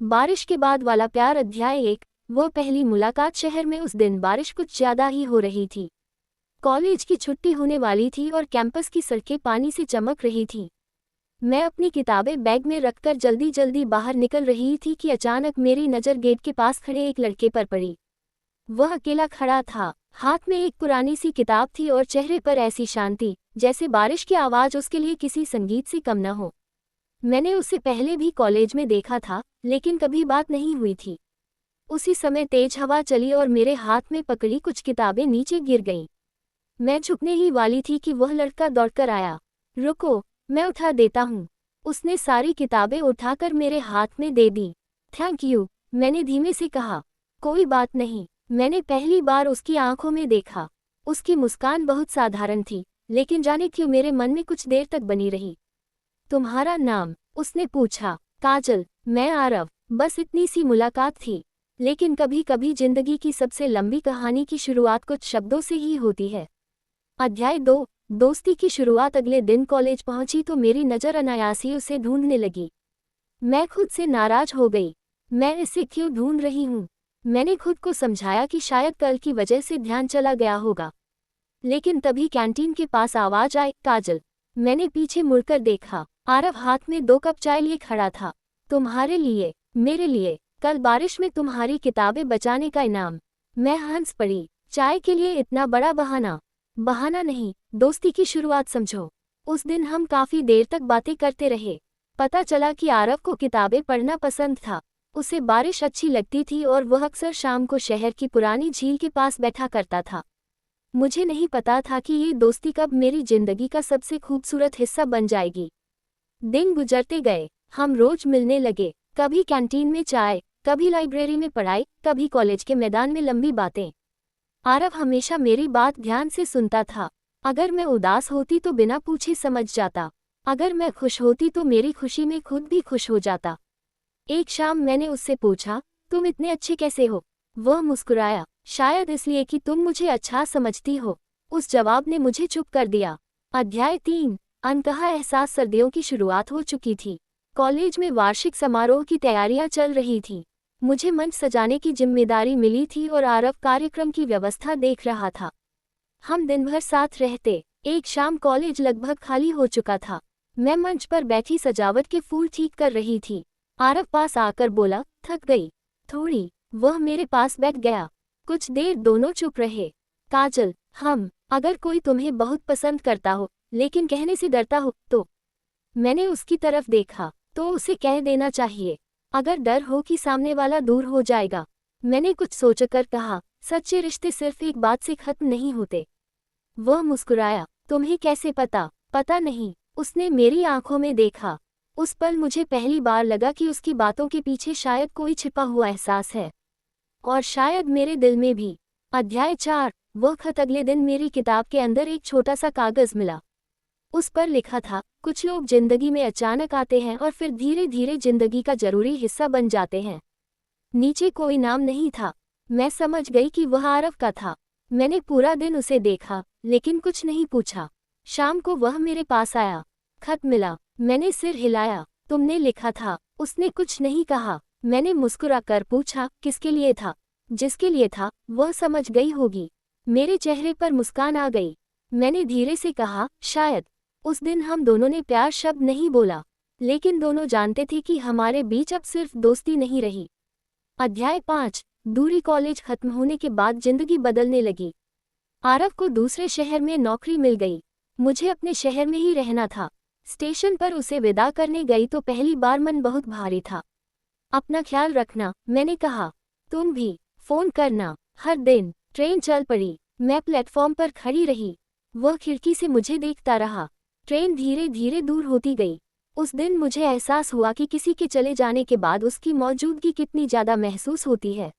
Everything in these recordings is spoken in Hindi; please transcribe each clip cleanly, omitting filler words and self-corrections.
बारिश के बाद वाला प्यार अध्याय 1। वो पहली मुलाकात। शहर में उस दिन बारिश कुछ ज्यादा ही हो रही थी। कॉलेज की छुट्टी होने वाली थी और कैंपस की सड़कें पानी से चमक रही थीं। मैं अपनी किताबें बैग में रखकर जल्दी जल्दी बाहर निकल रही थी कि अचानक मेरी नज़र गेट के पास खड़े एक लड़के पर पड़ी। वह अकेला खड़ा था, हाथ में एक पुरानी सी किताब थी और चेहरे पर ऐसी शांति जैसे बारिश की आवाज़ उसके लिए किसी संगीत से कम न हो। मैंने उसे पहले भी कॉलेज में देखा था, लेकिन कभी बात नहीं हुई थी। उसी समय तेज हवा चली और मेरे हाथ में पकड़ी कुछ किताबें नीचे गिर गईं। मैं झुकने ही वाली थी कि वह लड़का दौड़कर आया। रुको, मैं उठा देता हूँ। उसने सारी किताबें उठाकर मेरे हाथ में दे दी। थैंक यू, मैंने धीमे से कहा। कोई बात नहीं। मैंने पहली बार उसकी आंखों में देखा। उसकी मुस्कान बहुत साधारण थी, लेकिन जाने क्यों मेरे मन में कुछ देर तक बनी रही। तुम्हारा नाम? उसने पूछा। काजल। मैं आरव। बस इतनी सी मुलाकात थी, लेकिन कभी कभी जिंदगी की सबसे लंबी कहानी की शुरुआत कुछ शब्दों से ही होती है। अध्याय 2। दोस्ती की शुरुआत। अगले दिन कॉलेज पहुंची तो मेरी नज़र अनायास ही उसे ढूंढने लगी। मैं खुद से नाराज हो गई। मैं इसे क्यों ढूंढ रही हूँ? मैंने खुद को समझाया कि शायद कल की वजह से ध्यान चला गया होगा। लेकिन तभी कैंटीन के पास आवाज आई, काजल। मैंने पीछे मुड़कर देखा। आरव हाथ में 2 कप चाय लिए खड़ा था। तुम्हारे लिए। मेरे लिए। कल बारिश में तुम्हारी किताबें बचाने का इनाम। मैं हंस पड़ी। चाय के लिए इतना बड़ा बहाना? बहाना नहीं, दोस्ती की शुरुआत समझो। उस दिन हम काफी देर तक बातें करते रहे। पता चला कि आरव को किताबें पढ़ना पसंद था। उसे बारिश अच्छी लगती थी और वह अक्सर शाम को शहर की पुरानी झील के पास बैठा करता था। मुझे नहीं पता था कि ये दोस्ती कब मेरी जिंदगी का सबसे खूबसूरत हिस्सा बन जाएगी। दिन गुजरते गए, हम रोज मिलने लगे। कभी कैंटीन में चाय, कभी लाइब्रेरी में पढ़ाई, कभी कॉलेज के मैदान में लंबी बातें। आरव हमेशा मेरी बात ध्यान से सुनता था। अगर मैं उदास होती तो बिना पूछे समझ जाता। अगर मैं खुश होती तो मेरी खुशी में खुद भी खुश हो जाता। एक शाम मैंने उससे पूछा, तुम इतने अच्छे कैसे हो? वह मुस्कुराया। शायद इसलिए कि तुम मुझे अच्छा समझती हो। उस जवाब ने मुझे चुप कर दिया। अध्याय 3। अनकहा एहसास। सर्दियों की शुरुआत हो चुकी थी। कॉलेज में वार्षिक समारोह की तैयारियां चल रही थीं। मुझे मंच सजाने की जिम्मेदारी मिली थी और आरव कार्यक्रम की व्यवस्था देख रहा था। हम दिन भर साथ रहते। एक शाम कॉलेज लगभग खाली हो चुका था। मैं मंच पर बैठी सजावट के फूल ठीक कर रही थी। आरव पास आकर बोला, थक गई? थोड़ी। वह मेरे पास बैठ गया। कुछ देर दोनों चुप रहे। काजल, अगर कोई तुम्हें बहुत पसंद करता हो, लेकिन कहने से डरता हो, तो? मैंने उसकी तरफ देखा। तो उसे कह देना चाहिए। अगर डर हो कि सामने वाला दूर हो जाएगा। मैंने कुछ सोचकर कहा, सच्चे रिश्ते सिर्फ एक बात से खत्म नहीं होते। वह मुस्कुराया। तुम्हें कैसे पता? पता नहीं। उसने मेरी आंखों में देखा। उस पल मुझे पहली बार लगा कि उसकी बातों के पीछे शायद कोई छिपा हुआ एहसास है, और शायद मेरे दिल में भी। अध्याय 4। वह खत। अगले दिन मेरी किताब के अंदर एक छोटा सा कागज मिला। उस पर लिखा था, कुछ लोग जिंदगी में अचानक आते हैं और फिर धीरे धीरे जिंदगी का जरूरी हिस्सा बन जाते हैं। नीचे कोई नाम नहीं था। मैं समझ गई कि वह आरव का था। मैंने पूरा दिन उसे देखा, लेकिन कुछ नहीं पूछा। शाम को वह मेरे पास आया। खत मिला। मैंने सिर हिलाया। तुमने लिखा था? उसने कुछ नहीं कहा। मैंने मुस्कुराकर पूछा, किसके लिए था? जिसके लिए था, वह समझ गई होगी। मेरे चेहरे पर मुस्कान आ गई। मैंने धीरे से कहा, शायद। उस दिन हम दोनों ने प्यार शब्द नहीं बोला, लेकिन दोनों जानते थे कि हमारे बीच अब सिर्फ दोस्ती नहीं रही। अध्याय 5। दूरी। कॉलेज खत्म होने के बाद जिंदगी बदलने लगी। आरव को दूसरे शहर में नौकरी मिल गई। मुझे अपने शहर में ही रहना था। स्टेशन पर उसे विदा करने गई तो पहली बार मन बहुत भारी था। अपना ख्याल रखना, मैंने कहा। तुम भी। फोन करना। हर दिन। ट्रेन चल पड़ी। मैं प्लेटफॉर्म पर खड़ी रही। वह खिड़की से मुझे देखता रहा। ट्रेन धीरे धीरे दूर होती गई। उस दिन मुझे एहसास हुआ कि किसी के चले जाने के बाद उसकी मौजूदगी कितनी ज्यादा महसूस होती है।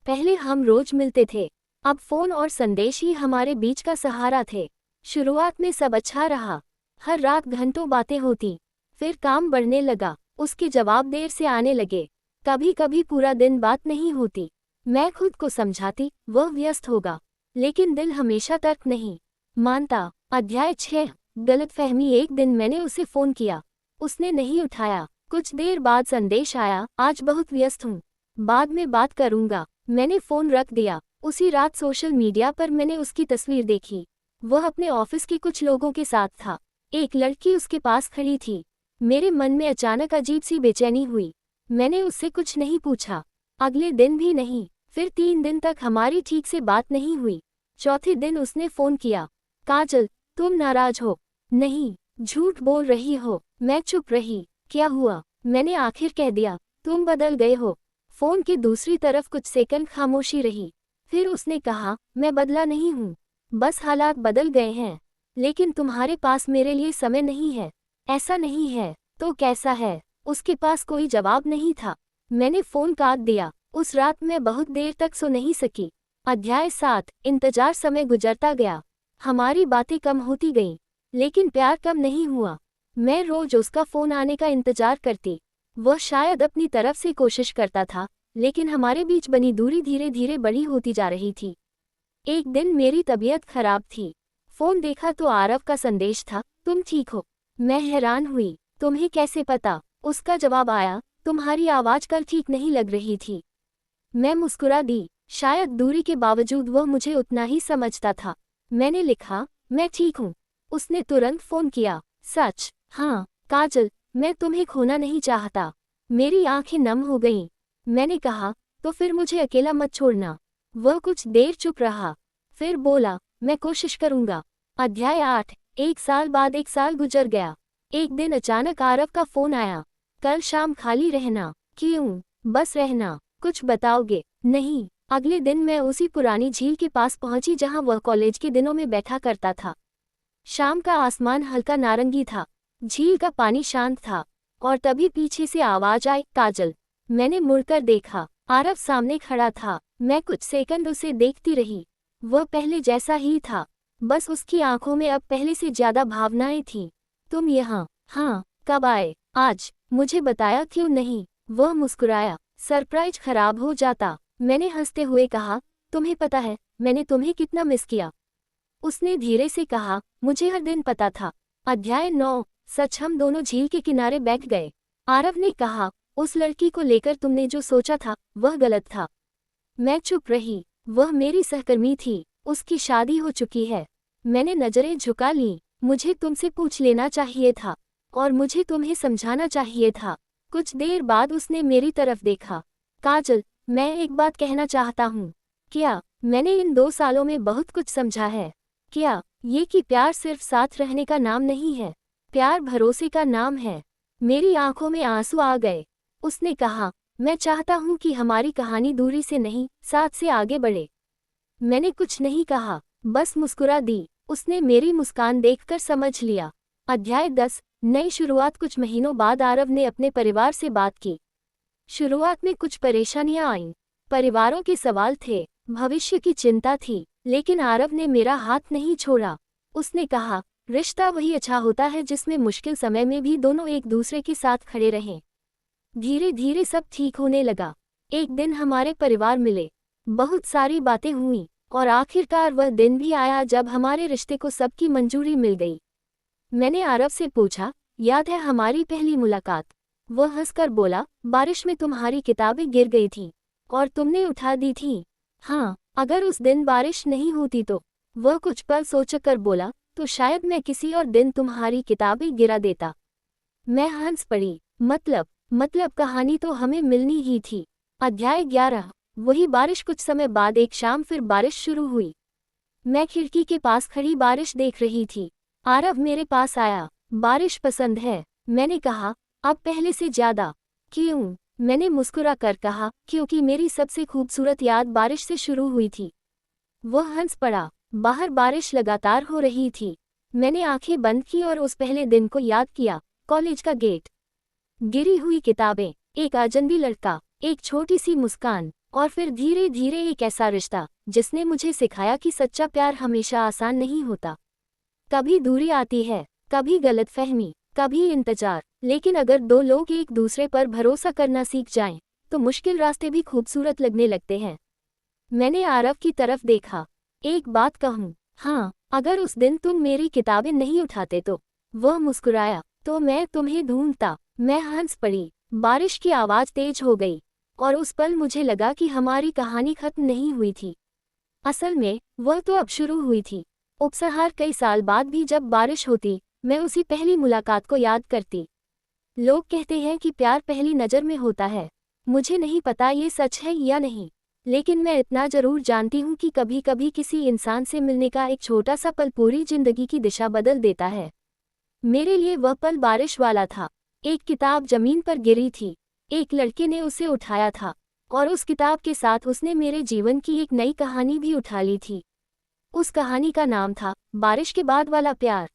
पहले हम रोज मिलते थे, अब फोन और संदेश ही हमारे बीच का सहारा थे। शुरुआत में सब अच्छा रहा। हर रात घंटों बातें होती। फिर काम बढ़ने लगा। उसके जवाब देर से आने लगे। कभी कभी पूरा दिन बात नहीं होती। मैं खुद को समझाती, वह व्यस्त होगा, लेकिन दिल हमेशा तर्क नहीं मानता। अध्याय 6। गलतफहमी। एक दिन मैंने उसे फोन किया। उसने नहीं उठाया। कुछ देर बाद संदेश आया, आज बहुत व्यस्त हूँ, बाद में बात करूँगा। मैंने फ़ोन रख दिया। उसी रात सोशल मीडिया पर मैंने उसकी तस्वीर देखी। वह अपने ऑफिस के कुछ लोगों के साथ था। एक लड़की उसके पास खड़ी थी। मेरे मन में अचानक अजीब सी बेचैनी हुई। मैंने उससे कुछ नहीं पूछा, अगले दिन भी नहीं। फिर 3 दिन तक हमारी ठीक से बात नहीं हुई। चौथे दिन उसने फ़ोन किया, काजल तुम नाराज हो? नहीं, झूठ बोल रही हो। मैं चुप रही। क्या हुआ? मैंने आखिर कह दिया, तुम बदल गए हो। फ़ोन की दूसरी तरफ कुछ सेकंड खामोशी रही। फिर उसने कहा, मैं बदला नहीं हूँ, बस हालात बदल गए हैं। लेकिन तुम्हारे पास मेरे लिए समय नहीं है। ऐसा नहीं है तो कैसा है? उसके पास कोई जवाब नहीं था। मैंने फ़ोन काट दिया। उस रात मैं बहुत देर तक सो नहीं सकी। अध्याय 7। इंतजार। समय गुजरता गया, हमारी बातें कम होती गईं, लेकिन प्यार कम नहीं हुआ। मैं रोज उसका फ़ोन आने का इंतजार करती। वह शायद अपनी तरफ से कोशिश करता था, लेकिन हमारे बीच बनी दूरी धीरे धीरे बड़ी होती जा रही थी। एक दिन मेरी तबीयत खराब थी। फ़ोन देखा तो आरव का संदेश था, तुम ठीक हो? मैं हैरान हुई, तुम्हें कैसे पता? उसका जवाब आया, तुम्हारी आवाज़ कल ठीक नहीं लग रही थी। मैं मुस्कुरा दी। शायद दूरी के बावजूद वह मुझे उतना ही समझता था। मैंने लिखा, मैं ठीक हूँ। उसने तुरंत फ़ोन किया, सच? हाँ काजल, मैं तुम्हें खोना नहीं चाहता। मेरी आंखें नम हो गईं। मैंने कहा, तो फिर मुझे अकेला मत छोड़ना। वह कुछ देर चुप रहा, फिर बोला, मैं कोशिश करूँगा। अध्याय 8। 1 साल बाद 1 साल गुजर गया। एक दिन अचानक आरव का फ़ोन आया, कल शाम खाली रहना। क्यों? बस रहना। कुछ बताओगे? नहीं। अगले दिन मैं उसी पुरानी झील के पास पहुंची जहां वह कॉलेज के दिनों में बैठा करता था। शाम का आसमान हल्का नारंगी था, झील का पानी शांत था, और तभी पीछे से आवाज आई, काजल। मैंने मुड़कर देखा, आरव सामने खड़ा था। मैं कुछ सेकंड उसे देखती रही। वह पहले जैसा ही था, बस उसकी आंखों में अब पहले से ज्यादा भावनाएं थीं। तुम यहाँ? हाँ। कब आए? आज। मुझे बताया क्यों नहीं? वह मुस्कुराया। सरप्राइज खराब हो जाता। मैंने हंसते हुए कहा, तुम्हें पता है मैंने तुम्हें कितना मिस किया? उसने धीरे से कहा, मुझे हर दिन पता था। अध्याय 9। सच। हम दोनों झील के किनारे बैठ गए। आरव ने कहा, उस लड़की को लेकर तुमने जो सोचा था वह गलत था। मैं चुप रही। वह मेरी सहकर्मी थी, उसकी शादी हो चुकी है। मैंने नजरें झुका लीं। मुझे तुमसे पूछ लेना चाहिए था, और मुझे तुम्हें समझाना चाहिए था। कुछ देर बाद उसने मेरी तरफ देखा। काजल, मैं एक बात कहना चाहता हूँ। क्या? मैंने इन 2 सालों में बहुत कुछ समझा है। क्या? ये कि प्यार सिर्फ साथ रहने का नाम नहीं है, प्यार भरोसे का नाम है। मेरी आंखों में आंसू आ गए। उसने कहा, मैं चाहता हूँ कि हमारी कहानी दूरी से नहीं, साथ से आगे बढ़े। मैंने कुछ नहीं कहा, बस मुस्कुरा दी। उसने मेरी मुस्कान देखकर समझ लिया। अध्याय 10। नई शुरुआत। कुछ महीनों बाद आरव ने अपने परिवार से बात की। शुरुआत में कुछ परेशानियां आईं। परिवारों के सवाल थे, भविष्य की चिंता थी, लेकिन आरव ने मेरा हाथ नहीं छोड़ा। उसने कहा, रिश्ता वही अच्छा होता है जिसमें मुश्किल समय में भी दोनों एक दूसरे के साथ खड़े रहें। धीरे धीरे सब ठीक होने लगा। एक दिन हमारे परिवार मिले, बहुत सारी बातें हुईं, और आखिरकार वह दिन भी आया जब हमारे रिश्ते को सबकी मंजूरी मिल गई। मैंने आरव से पूछा, याद है हमारी पहली मुलाकात? वह हंसकर बोला, बारिश में तुम्हारी किताबें गिर गई थीं, और तुमने उठा दी थीं। हाँ, अगर उस दिन बारिश नहीं होती तो। वह कुछ पल सोचकर बोला, तो शायद मैं किसी और दिन तुम्हारी किताबें गिरा देता। मैं हंस पड़ी। मतलब कहानी तो हमें मिलनी ही थी। अध्याय 11। वही बारिश। कुछ समय बाद एक शाम फिर बारिश शुरू हुई। मैं खिड़की के पास खड़ी बारिश देख रही थी। आरव मेरे पास आया, बारिश पसंद है? मैंने कहा, अब पहले से ज्यादा। क्यों? मैंने मुस्कुरा कर कहा, क्योंकि मेरी सबसे खूबसूरत याद बारिश से शुरू हुई थी। वह हंस पड़ा। बाहर बारिश लगातार हो रही थी। मैंने आंखें बंद की और उस पहले दिन को याद किया। कॉलेज का गेट, गिरी हुई किताबें, एक अजनबी लड़का, एक छोटी सी मुस्कान, और फिर धीरे धीरे एक ऐसा रिश्ता जिसने मुझे सिखाया कि सच्चा प्यार हमेशा आसान नहीं होता। कभी दूरी आती है, कभी गलतफहमी, कभी इंतजार, लेकिन अगर 2 लोग एक दूसरे पर भरोसा करना सीख जाएं, तो मुश्किल रास्ते भी खूबसूरत लगने लगते हैं। मैंने आरव की तरफ देखा। एक बात कहूँ? हाँ, अगर उस दिन तुम मेरी किताबें नहीं उठाते तो। वह मुस्कुराया, तो मैं तुम्हें ढूंढता। मैं हंस पड़ी। बारिश की आवाज़ तेज हो गई और उस पल मुझे लगा कि हमारी कहानी खत्म नहीं हुई थी। असल में वह तो अब शुरू हुई थी। उपसहार कई साल बाद भी जब बारिश होती, मैं उसी पहली मुलाकात को याद करती। लोग कहते हैं कि प्यार पहली नज़र में होता है। मुझे नहीं पता ये सच है या नहीं, लेकिन मैं इतना ज़रूर जानती हूँ कि कभी कभी किसी इंसान से मिलने का एक छोटा सा पल पूरी जिंदगी की दिशा बदल देता है। मेरे लिए वह पल बारिश वाला था। एक किताब जमीन पर गिरी थी, एक लड़के ने उसे उठाया था, और उस किताब के साथ उसने मेरे जीवन की एक नई कहानी भी उठा ली थी। उस कहानी का नाम था बारिश के बाद वाला प्यार।